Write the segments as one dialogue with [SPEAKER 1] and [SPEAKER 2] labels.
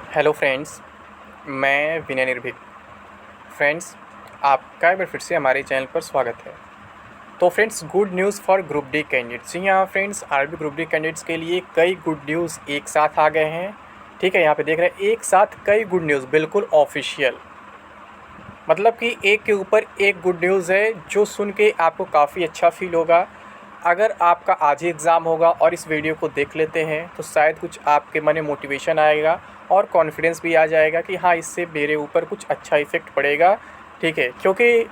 [SPEAKER 1] Hello friends, मैं विनय निर्भीक। Friends, आपका एक बार फिर से हमारे चैनल पर स्वागत है। तो friends, good news for group D candidates. जी हाँ friends, RB group D candidates के लिए कई गुड न्यूज़ एक साथ आ गए हैं। ठीक है, यहाँ पे देख रहे हैं एक साथ कई गुड न्यूज़, बिल्कुल ऑफिशियल। मतलब कि एक के ऊपर एक गुड न्यूज़ है जो सुन के आपको काफ़ी अच्छा फील होगा। अगर आपका आज ही एग्ज़ाम होगा और इस वीडियो को देख लेते हैं तो शायद कुछ आपके मन में मोटिवेशन आएगा और कॉन्फिडेंस भी आ जाएगा कि हाँ, इससे मेरे ऊपर कुछ अच्छा इफ़ेक्ट पड़ेगा। ठीक है, क्योंकि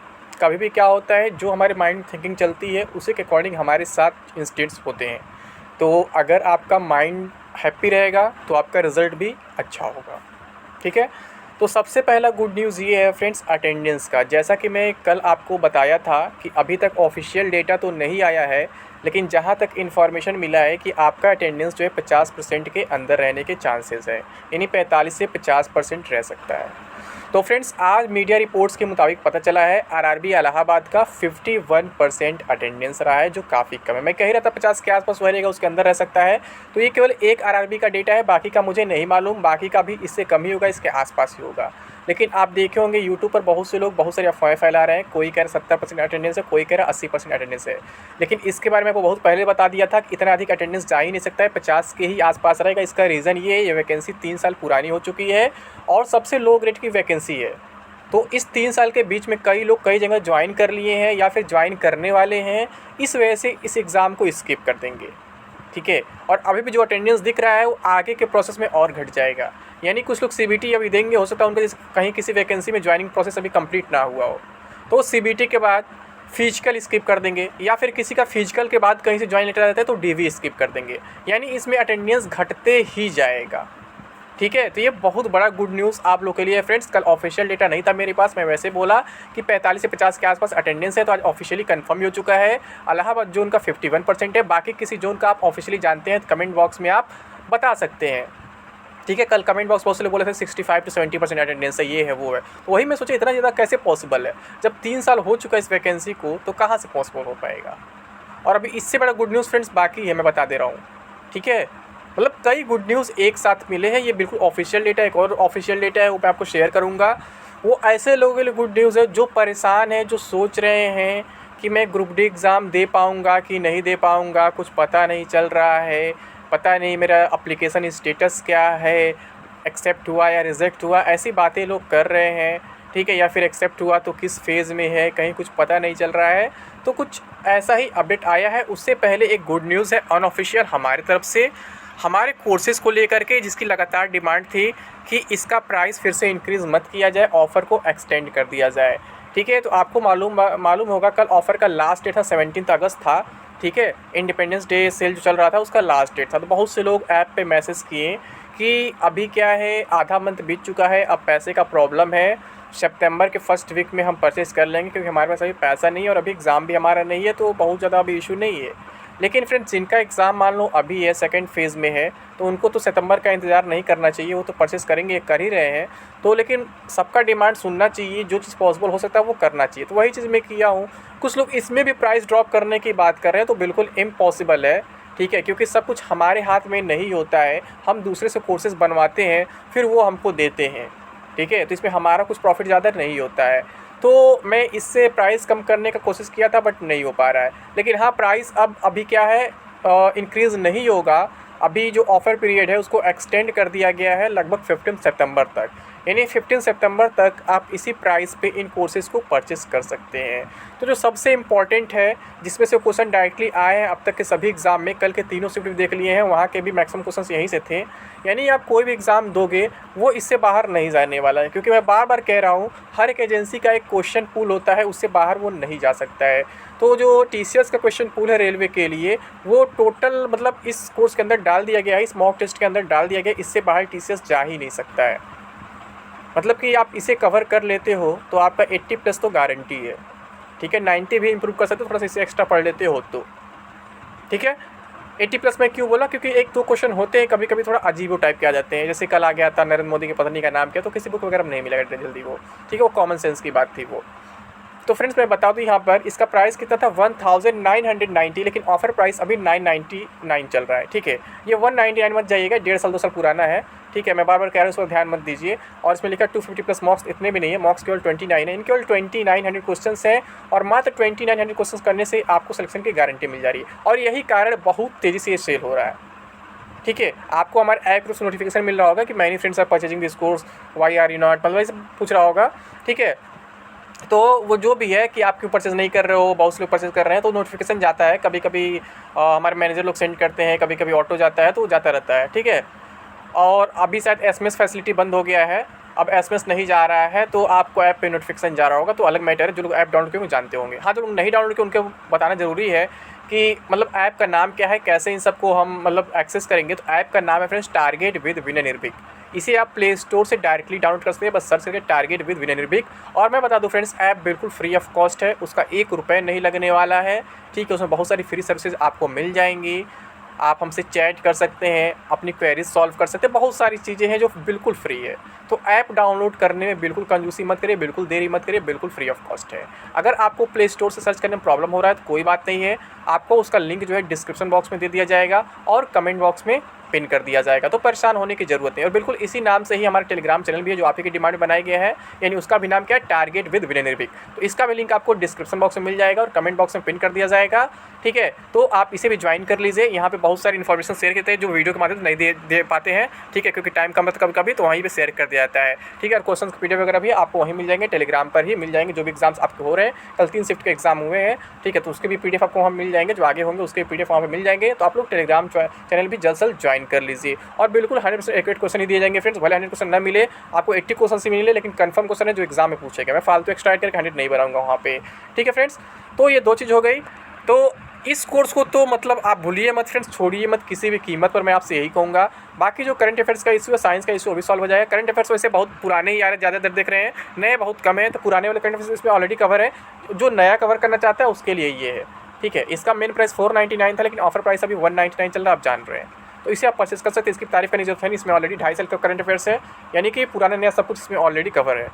[SPEAKER 1] कभी भी क्या होता है, जो हमारे माइंड थिंकिंग चलती है उसी के अकॉर्डिंग हमारे साथ इंसिडेंट्स होते हैं। तो अगर आपका माइंड हैप्पी रहेगा तो आपका रिज़ल्ट भी अच्छा होगा। ठीक है, तो सबसे पहला गुड न्यूज़ ये है फ्रेंड्स, अटेंडेंस का। जैसा कि मैं कल आपको बताया था कि अभी तक ऑफिशियल डेटा तो नहीं आया है, लेकिन जहाँ तक इन्फॉर्मेशन मिला है कि आपका अटेंडेंस जो है 50% के अंदर रहने के चांसेस है, यानी 45 से 50% रह सकता है। तो फ्रेंड्स, आज मीडिया रिपोर्ट्स के मुताबिक पता चला है आरआरबी इलाहाबाद का 51% अटेंडेंस रहा है, जो काफ़ी कम है। मैं कह ही रहा था 50 के आसपास रहेगा, उसके अंदर रह सकता है। तो ये केवल एक आरआरबी का डेटा है, बाकी का मुझे नहीं मालूम, बाकी का भी इससे कम ही होगा, इसके आसपास ही होगा। लेकिन आप देखे होंगे यूट्यूब पर बहुत से लोग बहुत सारी अफवाहें फैला रहे हैं। कोई कह रहा 70% अटेंडेंस है, कोई कह रहा 80% अटेंडेंस है। लेकिन इसके बारे में आपको बहुत पहले बता दिया था कि इतना अधिक अटेंडेंस जा ही नहीं सकता है, 50 के ही आसपास रहेगा। इसका रीज़न ये वैकेंसी 3 साल पुरानी हो चुकी है और सबसे लो ग्रेड की वैकेंसी है। तो इस 3 साल के बीच में कई लोग कई जगह ज्वाइन कर लिए हैं या फिर ज्वाइन करने वाले हैं, इस वजह से इस एग्ज़ाम को स्किप कर देंगे। ठीक है, और अभी भी जो अटेंडेंस दिख रहा है वो आगे के प्रोसेस में और घट जाएगा। यानी कुछ लोग सीबीटी अभी देंगे, हो सकता है उनका कहीं किसी वैकेंसी में ज्वाइनिंग प्रोसेस अभी कंप्लीट ना हुआ हो, तो सीबीटी के बाद फिजिकल स्किप कर देंगे, या फिर किसी का फिजिकल के बाद कहीं से ज्वाइन लेटर आता है तो डीवी स्किप कर देंगे। यानी इसमें अटेंडेंस घटते ही जाएगा। ठीक है, तो ये बहुत बड़ा गुड न्यूज़ आप लोग के लिए है फ्रेंड्स। कल ऑफिशियल डेटा नहीं था मेरे पास, मैं वैसे बोला कि 45 से 50 के आसपास अटेंडेंस है, तो आज ऑफिशियली कंफर्म हो चुका है। इलाहाबाद जोन का 51% है। बाकी किसी जोन का आप ऑफिशियली जानते हैं तो कमेंट बॉक्स में आप बता सकते हैं। ठीक है, कल कमेंट बॉक्स बहुत से लोग बोले थे 65 to 70% अटेंडेंस है, ये है वो है। तो वही मैं सोचा इतना ज़्यादा कैसे पॉसिबल है, जब 3 साल हो चुका है इस वैकेंसी को, तो कहाँ से पॉसिबल हो पाएगा। और अभी इससे बड़ा गुड न्यूज़ फ्रेंड्स बाकी है, मैं बता दे रहा हूँ। ठीक है, मतलब कई गुड न्यूज़ एक साथ मिले हैं। ये बिल्कुल ऑफिशियल डेटा है। एक और ऑफिशियल डेटा है वो मैं आपको शेयर करूँगा। वो ऐसे लोगों के लिए गुड न्यूज़ है जो परेशान हैं, जो सोच रहे हैं कि मैं ग्रुप डी एग्ज़ाम दे पाऊँगा कि नहीं दे पाऊँगा, कुछ पता नहीं चल रहा है, पता नहीं मेरा एप्लीकेशन स्टेटस क्या है, एक्सेप्ट हुआ या रिजेक्ट हुआ, ऐसी बातें लोग कर रहे हैं। ठीक है, या फिर एक्सेप्ट हुआ तो किस फेज़ में है, कहीं कुछ पता नहीं चल रहा है। तो कुछ ऐसा ही अपडेट आया है। उससे पहले एक गुड न्यूज़ है अनऑफिशियल हमारी तरफ से, हमारे कोर्सेज़ को लेकर के, जिसकी लगातार डिमांड थी कि इसका प्राइस फिर से इंक्रीज़ मत किया जाए, ऑफ़र को एक्सटेंड कर दिया जाए। ठीक है, तो आपको मालूम होगा कल ऑफ़र का लास्ट डेट था 17 अगस्त था। ठीक है, इंडिपेंडेंस डे सेल जो चल रहा था उसका लास्ट डेट था। तो बहुत से लोग ऐप पे मैसेज किए कि अभी क्या है, आधा मंथ बीत चुका है, अब पैसे का प्रॉब्लम है, सितंबर के फर्स्ट वीक में हम परचेज़ कर लेंगे, क्योंकि हमारे पास अभी पैसा नहीं है और अभी एग्ज़ाम भी हमारा नहीं है, तो बहुत ज़्यादा अभी इशू नहीं है। लेकिन फ्रेंड्स, जिनका एग्ज़ाम मान लो अभी है, सेकंड फेज़ में है, तो उनको तो सितंबर का इंतज़ार नहीं करना चाहिए, वो तो परचेज़ करेंगे, कर ही रहे हैं। तो लेकिन सबका डिमांड सुनना चाहिए, जो चीज़ पॉसिबल हो सकता है वो करना चाहिए। तो वही चीज़ मैं किया हूँ। कुछ लोग इसमें भी प्राइस ड्रॉप करने की बात कर रहे हैं, तो बिल्कुल इम्पॉसिबल है। ठीक है, क्योंकि सब कुछ हमारे हाथ में नहीं होता है, हम दूसरे से कोर्सेज़ बनवाते हैं, फिर वो हमको देते हैं। ठीक है, तो इसमें हमारा कुछ प्रॉफिट ज़्यादा नहीं होता है। तो मैं इससे प्राइस कम करने का कोशिश किया था, बट नहीं हो पा रहा है। लेकिन हाँ, प्राइस अब अभी क्या है, इंक्रीज़ नहीं होगा। अभी जो ऑफ़र पीरियड है उसको एक्सटेंड कर दिया गया है लगभग 15 सितंबर तक। यानी 15 सितंबर तक आप इसी प्राइस पे इन कोर्सेज़ को परचेस कर सकते हैं। तो जो सबसे इम्पॉर्टेंट है, जिसमें से क्वेश्चन डायरेक्टली आए हैं अब तक के सभी एग्ज़ाम में, कल के तीनों शिफ्ट भी देख लिए हैं, वहाँ के भी मैक्सिमम क्वेश्चन यहीं से थे। यानी आप कोई भी एग्ज़ाम दोगे वो इससे बाहर नहीं जाने वाला है, क्योंकि मैं बार बार कह रहा हूँ, हर एक एजेंसी का एक क्वेश्चन पूल होता है, उससे बाहर वो नहीं जा सकता है। तो जो टीसीएस का क्वेश्चन पूल है रेलवे के लिए, वो टोटल मतलब इस कोर्स के अंदर डाल दिया गया है, इस मॉक टेस्ट के अंदर डाल दिया गया है। इससे बाहर टीसीएस जा ही नहीं सकता है। मतलब कि आप इसे कवर कर लेते हो तो आपका 80+ तो गारंटी है। ठीक है, 90 भी इंप्रूव कर सकते हो, थोड़ा सा इसे एक्स्ट्रा पढ़ लेते हो तो। ठीक है, 80+ मैं क्यों बोला, क्योंकि एक दो क्वेश्चन होते हैं कभी कभी थोड़ा अजीब टाइप के आ जाते हैं। जैसे कल आ गया था नरेंद्र मोदी के पत्नी का नाम क्या, तो किसी बुक वगैरह में नहीं मिलेगा जल्दी वो। ठीक है, वो कॉमन सेंस की बात थी वो। तो फ्रेंड्स मैं बता दूँ यहाँ पर इसका प्राइस कितना था 1990, लेकिन ऑफर प्राइस अभी 999 चल रहा है। ठीक है, ये 199 मत जाइएगा, 1.5 साल 2 साल पुराना है। ठीक है, मैं बार बार कह रहा हूँ, उस पर ध्यान मत दीजिए। और इसमें लिखा 250 प्लस मॉक्स इतने भी नहीं है, मॉक्स केवल 29 है। इन केवल 2900 क्वेश्चन हैं और मात्र 2900 क्वेश्चन करने से आपको सिलेक्शन की गारंटी मिल जा रही है। और यही कारण बहुत तेज़ी से ये सेल हो रहा है। ठीक है, आपको हमारे ऐप से नोटिफिकेशन मिल रहा होगा कि many friends are purchasing this course, why are you not, मतलब ऐसे पूछ रहा होगा। ठीक है, तो वो जो भी है कि आप क्यों परचेज़ नहीं कर रहे हो, बहुत से लोग परचेज़ कर रहे हैं, तो नोटिफिकेशन जाता है। कभी कभी हमारे मैनेजर लोग सेंड करते हैं, कभी कभी ऑटो जाता है, तो वो जाता रहता है। ठीक है, और अभी शायद एसएमएस फैसिलिटी बंद हो गया है, अब एसएमएस नहीं जा रहा है, तो आपको ऐप पे नोटिफिकेशन जा रहा होगा, तो अलग मैटर है। जो लोग ऐप डाउनलोड किए वो जानते होंगे। हाँ, जो लोग नहीं डाउनलोड किए उनको बताना ज़रूरी है कि मतलब ऐप का नाम क्या है, कैसे इन सबको हम मतलब एक्सेस करेंगे। तो ऐप का नाम है फ्रेंड्स टारगेट विद विनय निर्भीक। इसे आप प्ले स्टोर से डायरेक्टली डाउनलोड कर सकते हैं, बस सर्च करके टारगेट विद विनय निर्भीक। और मैं बता दूं फ्रेंड्स, ऐप बिल्कुल फ्री ऑफ कॉस्ट है, उसका 1 रुपये नहीं लगने वाला है। ठीक है, उसमें बहुत सारी फ्री सर्विसेज आपको मिल जाएंगी। आप हमसे चैट कर सकते हैं, अपनी क्वेरीज सॉल्व कर सकते हैं, बहुत सारी चीज़ें हैं जो बिल्कुल फ्री है। तो ऐप डाउनलोड करने में बिल्कुल कंजूसी मत करिए, बिल्कुल देरी मत करिए, बिल्कुल फ्री ऑफ कॉस्ट है। अगर आपको प्ले स्टोर से सर्च करने में प्रॉब्लम हो रहा है तो कोई बात नहीं है, आपको उसका लिंक जो है डिस्क्रिप्शन बॉक्स में दे दिया जाएगा और कमेंट बॉक्स में पिन कर दिया जाएगा, तो परेशान होने की ज़रूरत नहीं। और बिल्कुल इसी नाम से ही हमारा टेलीग्राम चैनल भी है, जो आप ही की डिमांड में बनाया गया है, यानी उसका भी नाम क्या है, टारगेट विद विनय निर्भीक। तो इसका भी लिंक आपको डिस्क्रिप्शन बॉक्स में मिल जाएगा और कमेंट बॉक्स में पिन कर दिया जाएगा। ठीक है, तो आप इसे भी ज्वाइन कर लीजिए। यहाँ पे बहुत सारी इन्फॉर्मेशन शेयर करते हैं जो वीडियो के माध्यम से नहीं दे पाते हैं। ठीक है, क्योंकि टाइम कम है, तो कभी तो वहीं पे शेयर कर दिया जाता है। ठीक है, और क्वेश्चन पीडीएफ वगैरह भी आपको वहीं मिल जाएंगे, टेलीग्राम पर ही मिल जाएंगे। जो भी एग्जाम्स आपके हो रहे हैं, कल 3 शिफ्ट के एग्जाम हुए हैं, ठीक है, तो उसके भी पीडीएफ आपको वहाँ मिल जाएंगे। जो आगे होंगे उसके पीडीएफ वहाँ पे मिल जाएंगे। तो आप लोग टेलीग्राम चैनल भी जल्द से जल्द ज्वाइन कर लीजिए। और बिल्कुल 100% एक्यूरेट क्वेश्चन ही दिए जाएंगे फ्रेंड्स। भले 100 क्वेश्चन न मिले, आपको 80 क्वेश्चन ही मिले, लेकिन कंफर्म क्वेश्चन है जो एग्जाम में पूछेगा। मैं फालतू एक्स्ट्रा ऐड करके 100 नहीं बनाऊंगा वहाँ पे। ठीक है फ्रेंड्स, तो ये 2 चीज़ हो गई। तो इस कोर्स को तो मतलब आप भूलिए मत फ्रेंड्स, छोड़िए मत किसी भी कीमत पर। मैं आपसे यही कहूँगा। बाकी जो करंट अफेयर्स का इशू है, साइंस का इशू, वो भी सॉल्व हो जाएगा। करंट अफेयर्स वैसे बहुत पुराने ही आ रहे हैं, ज़्यादातर देख रहे हैं, नए बहुत कम है। तो पुराने वाले करंट अफेयर्स इसमें ऑलरेडी कवर है। जो नया कवर करना चाहता है उसके लिए ये है। ठीक है, इसका मेन प्राइस 499 था, लेकिन ऑफर प्राइस अभी 199 चल रहा है, आप जान रहे हैं। तो इसे आप परचेस कर सकते हैं, इसकी तारीफ करने की जरूरत है नहीं। इसमें ऑलरेडी 2.5 साल का करंट अफेयर्स है, यानी कि पुराना नया सब कुछ इसमें ऑलरेडी कवर है।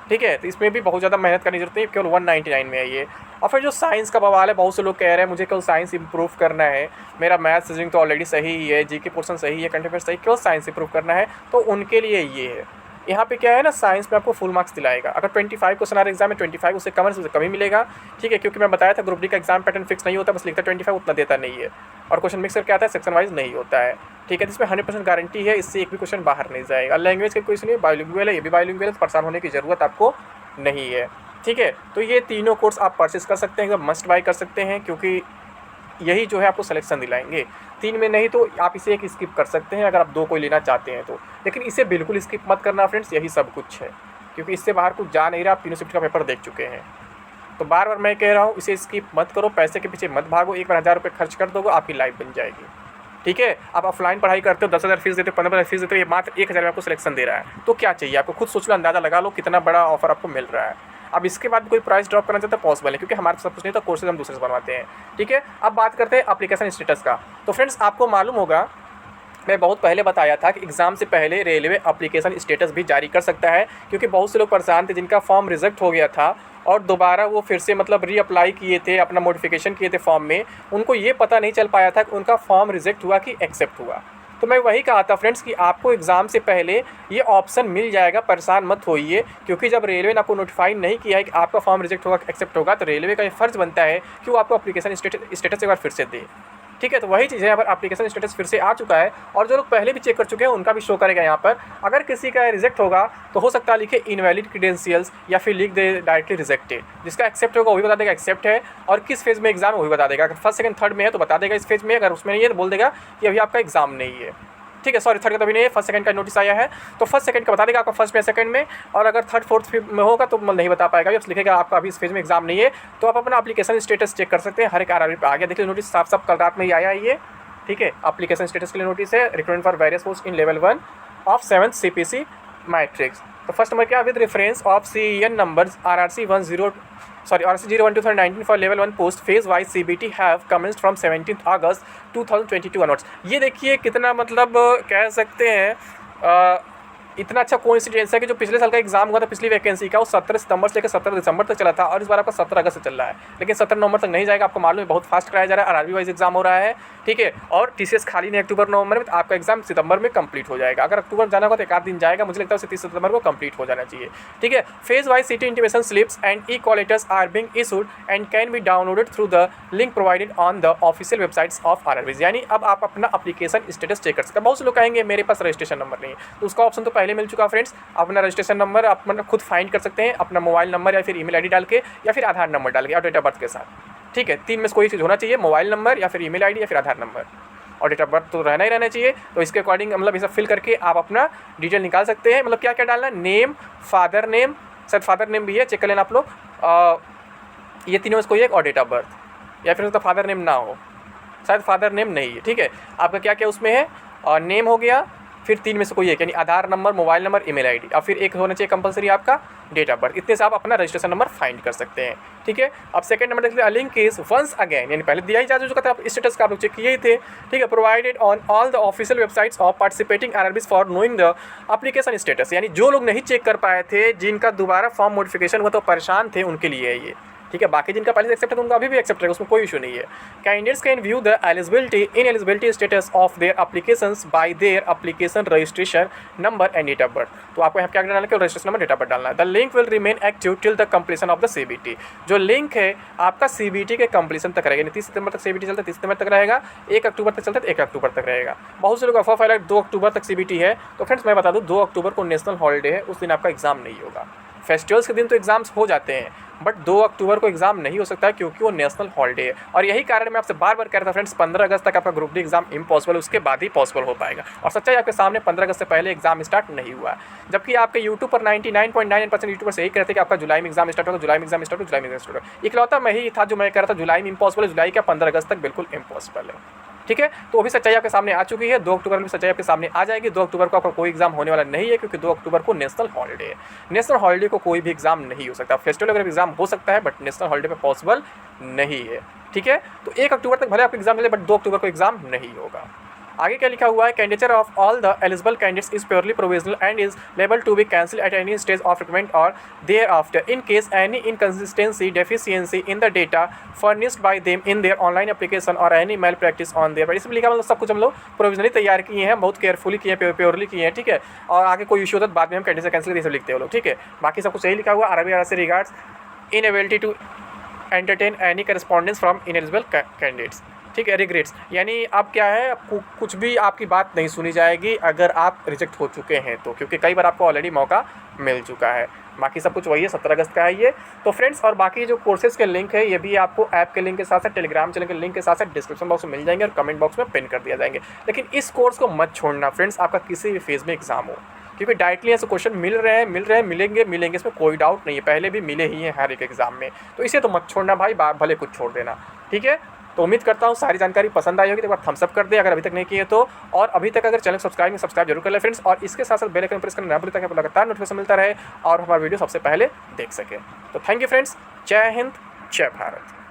[SPEAKER 1] ठीक है, तो इसमें भी बहुत ज़्यादा मेहनत करने की जरूरत नहीं, केवल 199 में है ये। और फिर जो साइंस का बवाल है, बहुत से लोग कह रहे हैं मुझे केवल साइंस इंप्रूव करना है, मेरा मैथ्स रीजनिंग तो ऑलरेडी सही ही है, जीके पोर्शन सही है, करंट अफेयर्स सही, केवल साइंस इंप्रूव करना है, तो उनके लिए ये है। यहाँ पे क्या है ना, साइंस में आपको फुल मार्क्स दिलाएगा। अगर 25 क्वेश्चन आ रहे एग्जाम में 25 उससे कम है, उससे कम ही मिलेगा। ठीक है, क्योंकि मैं बताया था ग्रुप डी का एग्जाम पैटर्न फिक्स नहीं होता, बस लिखता 25 उतना देता नहीं है। और क्वेश्चन मिक्स करके आता है, सेक्शन वाइज नहीं होता है। ठीक है, जिसमें 100% गारंटी है, इससे एक भी क्वेश्चन बाहर नहीं जाएगा। लैंग्वेज का कोई नहीं, बायोलिंगुअल है, ये भी बायोलिंगुअल है, तो परेशान होने की ज़रूरत आपको नहीं है। ठीक है, तो ये तीनों कोर्स आप परचेस कर सकते हैं, एकदम मस्ट बाय कर सकते हैं, क्योंकि यही जो है आपको सिलेक्शन दिलाएंगे। 3 में नहीं तो आप इसे एक स्किप कर सकते हैं, अगर आप 2 कोई लेना चाहते हैं तो। लेकिन इसे बिल्कुल स्किप मत करना फ्रेंड्स, यही सब कुछ है, क्योंकि इससे बाहर कुछ जा नहीं रहा। आप तीनों शिफ्ट का पेपर देख चुके हैं। तो बार बार मैं कह रहा हूँ, इसे स्किप मत करो, पैसे के पीछे मत भागो। एक बार 1000 रुपये खर्च कर दोगे, आपकी लाइफ बन जाएगी। ठीक है, आप ऑफलाइन पढ़ाई करते हो, 10,000 फीस देते हो, 15,000 फीस देते हो, ये मात्र 1,000 में आपको सिलेक्शन दे रहा है। तो क्या चाहिए आपको, खुद सोच लो, अंदाज़ा लगा लो कितना बड़ा ऑफर आपको मिल रहा है। अब इसके बाद कोई प्राइस ड्रॉप करना चाहता है पॉसिबल है, क्योंकि हमारे सब कुछ नहीं था, कोर्सेज हम दूसरे से बनवाते हैं। ठीक है, अब बात करते हैं एप्लीकेशन स्टेटस का। तो फ्रेंड्स आपको मालूम होगा, मैं बहुत पहले बताया था कि एग्ज़ाम से पहले रेलवे एप्लीकेशन स्टेटस भी जारी कर सकता है, क्योंकि बहुत से लोग परेशान थे जिनका फॉर्म रिजेक्ट हो गया था और दोबारा वो फिर से मतलब रीअप्लाई किए थे, अपना मॉडिफिकेशन किए थे फॉर्म में, उनको ये पता नहीं चल पाया था कि उनका फॉर्म रिजेक्ट हुआ कि एक्सेप्ट हुआ। तो मैं वही कहा था फ्रेंड्स कि आपको एग्ज़ाम से पहले ये ऑप्शन मिल जाएगा, परेशान मत होइए, क्योंकि जब रेलवे ने आपको नोटिफाई नहीं किया है कि आपका फॉर्म रिजेक्ट होगा एक्सेप्ट होगा, तो रेलवे का ये फ़र्ज़ बनता है कि वो आपको एप्लीकेशन स्टेटस एक बार फिर से दे। ठीक है, तो वही चीज़ है, यहाँ पर एप्लीकेशन स्टेटस फिर से आ चुका है, और जो लोग पहले भी चेक कर चुके हैं उनका भी शो करेगा यहाँ पर। अगर किसी का रिजेक्ट होगा तो हो सकता है लिखे इनवैलिड क्रेडेंशियल्स, या फिर लिख दे डायरेक्टली रिजेक्टेड। जिसका एक्सेप्ट होगा वही बता देगा एक्सेप्ट है, और किस फेज़ में एग्जाम है वही बता देगा। अगर फर्स्ट सेकंड थर्ड में है तो बता देगा इस फेज़ में, अगर उसमें नहीं है तो बोल देगा कि अभी आपका एग्जाम नहीं है। ठीक है, सॉरी, थर्ड का तो अभी नहीं है, फर्स्ट सेकंड का नोटिस आया है, तो फर्स्ट सेकंड का बता देगा आपका फर्स्ट में सेकंड में, और अगर थर्ड फोर्थ में होगा तो नहीं बता पाएगा, जब लिखेगा आपका अभी इस फेज में एग्जाम नहीं है। तो आप अपना एप्लीकेशन स्टेटस चेक कर सकते हैं, हर एक आरआरबी पे आ गया। देखिए नोटिस साफ साफ कल रात में ही आया है ये। ठीक है, एप्लीकेशन स्टेटस के लिए नोटिस है, recruitment for various post in level 1 of 7th CPC matrix. तो फर्स्ट नंबर क्या, with reference of CEN numbers RRC 01/2019 for level 1 post phase wise CBT have commenced from 17 August 2022 onwards. ये देखिए कितना मतलब कह सकते हैं इतना अच्छा कोइंसिडेंस है कि जो पिछले साल का एग्जाम हुआ था पिछली वैकेंसी का, वो 17 सितंबर से लेकर 17 दिसंबर तक चला था और इस बार आपका 17 अगस्त से चल रहा है, लेकिन 17 नवंबर तक नहीं जाएगा। आपको मालूम है बहुत फास्ट कराया जा रहा है, आरआरबी वाइज एग्जाम हो रहा है, ठीक है। और टीसीएस खाली नहीं अक्टूबर नवंबर में, आपका एग्जाम सितंबर में कंप्लीट हो जाएगा। अगर अक्टूबर जाना होगा तो एक आध दिन जाएगा, मुझे लगता है 30 सितंबर को कंप्लीट हो जाना चाहिए, ठीक है। Phase wise city intimation slips and e call letters are being issued and can be downloaded through the link provided on the official websites of RRB. यानी अब आप अपना एप्लीकेशन स्टेटस चेक कर सकते हैं। बहुत से लोग कहेंगे मेरे पास रजिस्ट्रेशन नंबर नहीं है, तो उसका ऑप्शन तो पहले मिल चुका फ्रेंड्स। अपना रजिस्ट्रेशन नंबर आप मतलब खुद फाइंड कर सकते हैं, अपना मोबाइल नंबर या फिर ईमेल आईडी डाल के या फिर आधार नंबर डाल के और डेट ऑफ बर्थ के साथ, ठीक है। 3 में से कोई चीज़ होना चाहिए, मोबाइल नंबर या फिर ईमेल आईडी या फिर आधार नंबर, और डेट ऑफ बर्थ तो रहना ही रहना चाहिए। तो इसके अकॉर्डिंग मतलब ये सब फिल करके आप अपना डिटेल निकाल सकते हैं। मतलब क्या क्या डालना है, नेम, फादर नेम, शायद फादर नेम भी है, चेक कर लेना आप लोग, ये तीनों में से कोई एक, और डेट ऑफ बर्थ, या फिर उसका फादर नेम ना हो, शायद फादर नेम नहीं है, ठीक है। आपका क्या क्या उसमें है, और नेम हो गया, फिर 3 में से कोई एक, यानी Aadhaar number, mobile number, email ID, और फिर एक होना चाहिए कंपलसरी आपका डेट ऑफ बर्थ। इतने से आप अपना रजिस्ट्रेशन नंबर फाइंड कर सकते हैं, ठीक है। अब सेकंड नंबर देख लीजिए, लिंक इज वंस अगेन, यानी पहले दिया ही जा चुका था, आप स्टेटस का आप लोग चेक किए ही थे, ठीक है। Provided on all the official websites of participating RRBs for knowing the application status. यानी जो लोग नहीं चेक कर पाए थे, जिनका दोबारा फॉर्म मॉडिफिकेशन हुआ तो परेशान थे, उनके लिए है ये, ठीक है। बाकी जिनका पहले से एक्सेप्ट है तो उनका अभी भी एक्सेप्ट है, उसमें कोई इशू नहीं है। Candidates can view the eligibility in eligibility status of their applications by their application registration number and date of birth. तो आपको यहाँ क्या डालना है, registration number, date of birth डालना है। The link will remain active till the completion of the CBT. जो link है आपका सीबीटी के कंप्लीशन तक रहेगा, 30 सितंबर तक सीबीटी चलता है, 30 सितंबर तक रहेगा, 1 अक्टूबर तक चलता है, 1 अक्टूबर तक रहेगा। बहुत से लोग अफवाह फैला 2 अक्टूबर तक सीबीटी है, तो फ्रेंड्स मैं बता दूँ 2 अक्टूबर को नेशनल हॉलीडे है, उस दिन आपका एग्जाम नहीं होगा। फेस्टिवल्स के दिन तो एग्जाम्स हो जाते हैं, बट 2 अक्टूबर को एग्जाम नहीं हो सकता है क्योंकि वो नेशनल हॉलीडे है। और यही कारण मैं आपसे बार बार कह रहा था फ्रेंड्स, 15 अगस्त तक आपका ग्रुप डी एग्जाम इम्पॉसिबल, उसके बाद ही पॉसिबल हो पाएगा। और सच्चाई आपके सामने 15 अगस्त से पहले एग्जाम स्टार्ट नहीं हुआ है, जबकि आपके यूट्यूब पर 99.99% यूट्यूबर्स यही कहते हैं कि आपका जुलाई में एग्जाम स्टार्ट होगा, जुलाई में एग्जाम स्टार्ट होगा, जुलाई में एग्जाम स्टार्ट होगा। इकलौता मैं ही था जो मैं कह रहा था जुलाई में इम्पॉसिबल है, जुलाई का 15 अगस्त तक बिल्कुल इम्पॉसिबल है, ठीक है। तो वो भी सच्चाई आपके सामने आ चुकी है, 2 अक्टूबर में सच्चाई आपके सामने आ जाएगी। 2 अक्टूबर को आपका कोई एग्जाम होने वाला नहीं है क्योंकि 2 अक्टूबर को नेशनल हॉलीडे है। नेशनल हॉलीडे को कोई भी एग्जाम नहीं हो सकता, फेस्टिवल वगैरह एग्जाम हो सकता है बट नेशनल हॉलीडे पे पॉसिबल नहीं है, ठीक है। तो 1 अक्टूबर तक भले आपका एग्जाम मिले बट 2 अक्टूबर को एग्जाम नहीं होगा। आगे क्या लिखा हुआ है, candidature of all the eligible candidates is purely provisional and is liable to be cancel at any stage of recruitment और thereafter in case any inconsistency deficiency in the data furnished by them in their online application और any malpractice on their. इसमें लिखा मतलब सब कुछ हम लोग provisionally तैयार किए हैं, बहुत केयरफुली किए हैं, प्योरली किए हैं, ठीक है। और आगे कोई इशू होता है बाद में हम कैंडिडेट कैंसिल कर लिखते हैं लोग, ठीक है। बाकी सब कुछ यही लिखा हुआ, आरआरबी से regards inability to entertain any correspondence from ineligible candidates, ठीक है। रिग्रेट्स यानी अब क्या है, कुछ भी आपकी बात नहीं सुनी जाएगी अगर आप रिजेक्ट हो चुके हैं तो, क्योंकि कई बार आपको ऑलरेडी मौका मिल चुका है। बाकी सब कुछ वही है, 17 अगस्त का है ये तो फ्रेंड्स। और बाकी जो कोर्सेज के लिंक है ये भी आपको ऐप के लिंक के साथ साथ टेलीग्राम चैनल के लिंक के साथ साथ डिस्क्रिप्शन बॉक्स में मिल जाएंगे और कमेंट बॉक्स में पिन कर दिया जाएंगे। लेकिन इस कोर्स को मत छोड़ना फ्रेंड्स, आपका किसी भी फेज़ में एग्जाम हो, क्योंकि डायरेक्टली ऐसे क्वेश्चन मिल रहे हैं, मिलेंगे, इसमें कोई डाउट नहीं है, पहले भी मिले ही हैं हर एक एग्जाम में। तो इसे तो मत छोड़ना भाई, भले कुछ छोड़ देना, ठीक है। तो उम्मीद करता हूँ सारी जानकारी पसंद आई होगी, तो एक बार थम्स अप कर दे अगर अभी तक नहीं किए तो, और अभी तक अगर चैनल सब्सक्राइब जरूर कर ले फ्रेंड्स, और इसके साथ साथ बेल आइकन प्रेस करना ना भूलें ताकि आपको लगातार नोटिफिकेशन मिलता रहे और हमारा वीडियो सबसे पहले देख सके। तो थैंक यू फ्रेंड्स, जय हिंद, जय भारत।